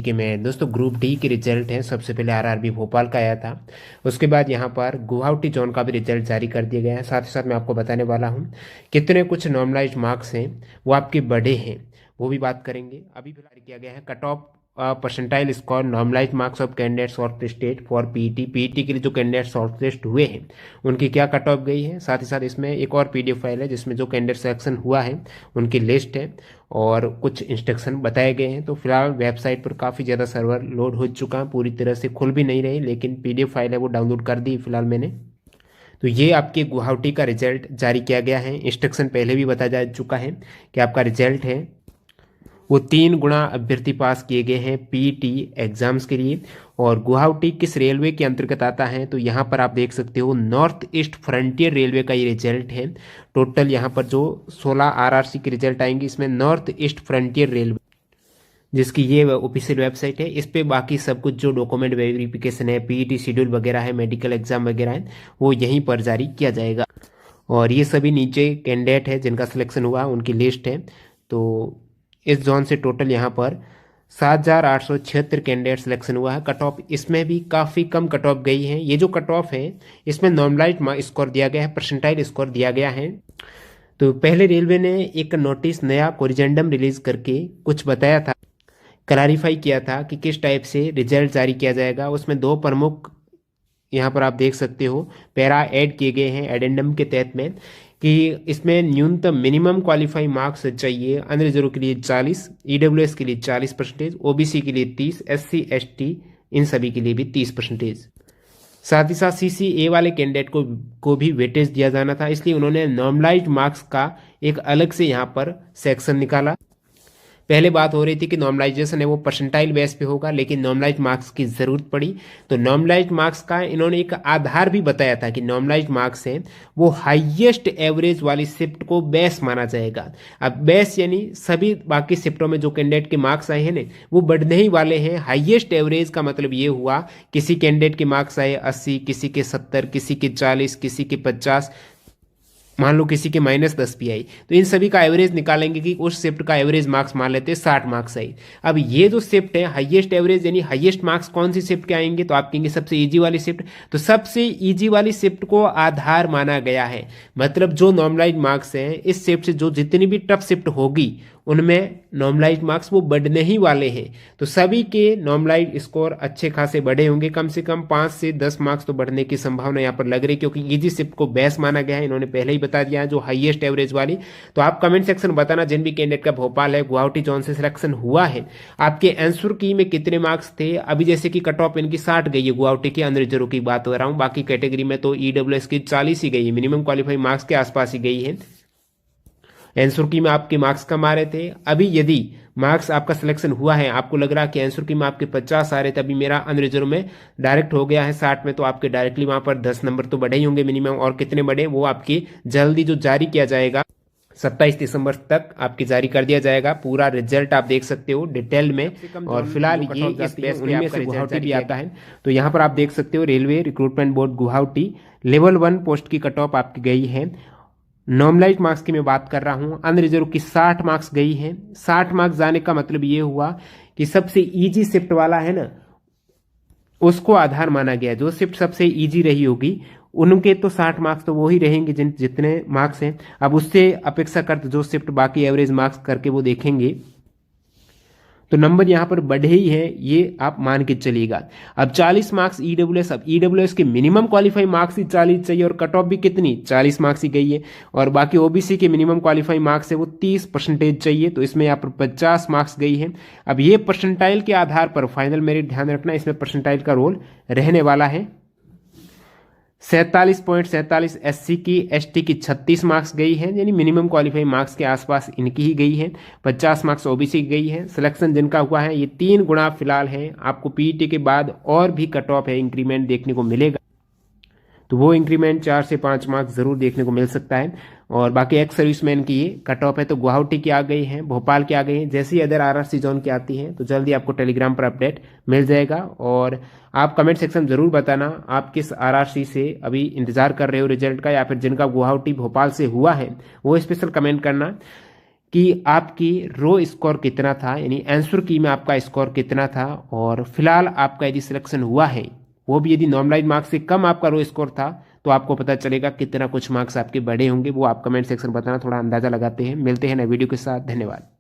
कि मैं दोस्तों ग्रुप डी के रिजल्ट हैं। सबसे पहले आरआरबी भोपाल का आया था, उसके बाद यहाँ पर गुवाहाटी जोन का भी रिजल्ट जारी कर दिया गया है। साथ ही साथ मैं आपको बताने वाला हूँ कितने कुछ नॉर्मलाइज्ड मार्क्स हैं वो आपके बढ़े हैं, वो भी बात करेंगे। अभी फिलहाल किया गया है cut off percentile score normalize marks of candidate short listed for PET के लिए जो कैंडिडेट शॉर्ट लिस्ट हुए हैं उनकी क्या कट ऑफ गई है। साथ ही साथ इसमें एक और पीडीएफ फाइल है जिसमें जो कैंडिडेट सिलेक्शन हुआ है उनकी लिस्ट है और कुछ इंस्ट्रक्शन बताए गए हैं। तो फिलहाल वेबसाइट पर काफ़ी ज़्यादा सर्वर लोड हो चुका है, पूरी तरह से खुल भी नहीं रही, लेकिन पीडीएफ फाइल है वो डाउनलोड कर दी फिलहाल मैंने। तो ये आपके गुवाहाटी का रिजल्ट जारी किया गया है। इंस्ट्रक्शन पहले भी बताया जा चुका है कि आपका रिजल्ट है वो 3 गुना अभ्यर्थी पास किए गए हैं पीईटी एग्जाम्स के लिए। और गुवाहाटी किस रेलवे के अंतर्गत आता है, तो यहाँ पर आप देख सकते हो नॉर्थ ईस्ट फ्रंटियर रेलवे का ये रिजल्ट है। टोटल यहाँ पर जो 16 आरआरसी के रिजल्ट आएंगे इसमें नॉर्थ ईस्ट फ्रंटियर रेलवे जिसकी ये ऑफिशियल वेबसाइट है, इस पे बाकी सब कुछ जो डॉक्यूमेंट वेरिफिकेशन है, पीईटी शेड्यूल वगैरह है, मेडिकल एग्जाम वगैरह है, वो यहीं पर जारी किया जाएगा। और ये सभी नीचे कैंडिडेट है जिनका सिलेक्शन हुआ उनकी लिस्ट है। तो इस जोन से टोटल यहाँ पर 7,876 कैंडिडेट सिलेक्शन हुआ है। कट ऑफ इसमें भी काफ़ी कम कट ऑफ गई है। ये जो कट ऑफ है इसमें नॉर्मलाइज्ड स्कोर दिया गया है, परसेंटाइल स्कोर दिया गया है। तो पहले रेलवे ने एक नोटिस नया कोरिजेंडम रिलीज करके कुछ बताया था, क्लैरिफाई किया था कि किस टाइप से रिजल्ट जारी किया जाएगा। उसमें 2 प्रमुख यहाँ पर आप देख सकते हो पैरा ऐड किए गए हैं एडेंडम के तहत में कि इसमें न्यूनतम मिनिमम क्वालिफाई मार्क्स चाहिए। अनरिजर्व रिजर्व के लिए 40, ईडब्ल्यूएस के लिए 40%, ओबीसी के लिए 30, एससी एसटी इन सभी के लिए भी 30%। साथ ही साथ सीसीए वाले कैंडिडेट को भी वेटेज दिया जाना था, इसलिए उन्होंने नॉर्मलाइज्ड मार्क्स का एक अलग से यहाँ पर सेक्शन निकाला। पहले बात हो रही थी कि नॉर्मलाइजेशन है वो परसेंटाइल बेस पे होगा, लेकिन नॉर्मलाइज मार्क्स की जरूरत पड़ी तो नॉर्मलाइज मार्क्स का इन्होंने एक आधार भी बताया था कि नॉर्मलाइज मार्क्स है वो हाईएस्ट एवरेज वाली शिफ्ट को बेस माना जाएगा। अब बेस यानी सभी बाकी शिफ्टों में जो कैंडिडेट के मार्क्स आए हैं ना वो बढ़ने ही वाले हैं। हाईएस्ट एवरेज का मतलब ये हुआ किसी कैंडिडेट के मार्क्स आए 80, किसी के 70, किसी के 40, किसी के 50, मान लो किसी के -10 भी आई, तो इन सभी का एवरेज निकालेंगे कि उस शिफ्ट का एवरेज मार्क्स मान लेते हैं 60 मार्क्स आई। अब ये जो शिफ्ट है हाईएस्ट एवरेज यानी हाईएस्ट मार्क्स कौन सी शिफ्ट के आएंगे, तो आप कहेंगे सबसे इजी वाली शिफ्ट। तो सबसे इजी वाली शिफ्ट को आधार माना गया है, मतलब जो नॉर्मलाइज मार्क्स हैं इस शिफ्ट से जो जितनी भी टफ शिफ्ट होगी उनमें नॉर्मलाइज मार्क्स वो बढ़ने ही वाले हैं। तो सभी के नॉर्मलाइज स्कोर अच्छे खासे बढ़े होंगे, कम से कम 5 से 10 मार्क्स तो बढ़ने की संभावना यहाँ पर लग रही है, क्योंकि इजी शिफ्ट को बेस माना गया है। इन्होंने पहले ही बता दिया है जो हाईएस्ट एवरेज वाली। तो आप कमेंट सेक्शन बताना जिन भी कैंडिडेट का भोपाल है गुवाहाटी जोन से सिलेक्शन हुआ है आपके आंसर की में कितने मार्क्स थे। अभी जैसे कि कट ऑफ इनकी 60 गई है गुवाहाटी की अनरिजर्व की बात कर रहा हूँ, बाकी कैटेगरी में तो ईडब्ल्यूएस की 40 ही गई है, मिनिमम क्वालिफाई मार्क्स के आसपास ही गई है। आंसर की में आपके मार्क्स कम आ रहे थे। अभी यदि मार्क्स आपका सिलेक्शन हुआ है, आपको लग रहा है कि आंसर की में आपके 50 आ रहे थे, अभी मेरा अनरिजर्व में डायरेक्ट हो गया है 60 में, तो आपके डायरेक्टली वहां पर 10 नंबर तो बढ़े ही होंगे मिनिमम। और कितने बढ़े वो आपकी जल्दी जो जारी किया जाएगा 27 दिसंबर तक आपकी जारी कर दिया जाएगा। पूरा रिजल्ट आप देख सकते हो डिटेल में। और फिलहाल ये इस बेस उनमें से गुवाहाटी भी आता है। तो यहाँ पर आप देख सकते हो railway recruitment board Guwahati level 1 post की कट ऑफ आपकी गई है। नॉर्मलाइज मार्क्स की मैं बात कर रहा हूं, अनरिजर्व की 60 मार्क्स गई है। 60 मार्क्स जाने का मतलब ये हुआ कि सबसे इजी शिफ्ट वाला है ना उसको आधार माना गया। जो शिफ्ट सबसे इजी रही होगी उनके तो 60 मार्क्स तो वो ही रहेंगे जितने मार्क्स हैं। अब उससे अपेक्षा करते जो शिफ्ट बाकी एवरेज मार्क्स करके वो देखेंगे तो नंबर यहाँ पर बढ़े ही है, ये आप मान के चलिएगा। अब 40 मार्क्स ईडब्ल्यूएस, अब ईडब्ल्यूएस के मिनिमम क्वालिफाई मार्क्स ही 40 चाहिए और कट ऑफ भी कितनी 40 मार्क्स ही गई है। और बाकी ओबीसी के मिनिमम क्वालिफाई मार्क्स है वो 30% चाहिए, तो इसमें यहाँ पर 50 मार्क्स गई है। अब ये परसेंटाइल के आधार पर फाइनल मेरिट ध्यान रखना, इसमें परसेंटाइल का रोल रहने वाला है। 47.47 एससी की, एसटी की 36 मार्क्स गई है, यानी मिनिमम क्वालिफाई मार्क्स के आसपास इनकी ही गई है। 50 मार्क्स ओबीसी की गई है। सिलेक्शन जिनका हुआ है ये 3 गुना फिलहाल है। आपको पीईटी के बाद और भी कट ऑफ है इंक्रीमेंट देखने को मिलेगा, तो वो इंक्रीमेंट 4 से 5 मार्क्स जरूर देखने को मिल सकता है। और बाकी एक्स सर्विसमैन की कट ऑफ है तो गुवाहाटी की आ गई है, भोपाल की आ गई है। जैसे ही अदर आरआरसी जोन की आती है तो जल्दी आपको टेलीग्राम पर अपडेट मिल जाएगा। और आप कमेंट सेक्शन जरूर बताना आप किस आरआरसी से अभी इंतजार कर रहे हो रिजल्ट का, या फिर जिनका गुवाहाटी भोपाल से हुआ है वो स्पेशल कमेंट करना कि आपकी रो स्कोर कितना था, यानी आंसर की में आपका स्कोर कितना था, और फिलहाल आपका यदि सिलेक्शन हुआ है, वो भी यदि नॉर्मलाइज मार्क्स से कम आपका रो स्कोर था, तो आपको पता चलेगा कितना कुछ मार्क्स आपके बढ़े होंगे। वो आप कमेंट सेक्शन बताना, थोड़ा अंदाजा लगाते हैं। मिलते हैं नए वीडियो के साथ, धन्यवाद।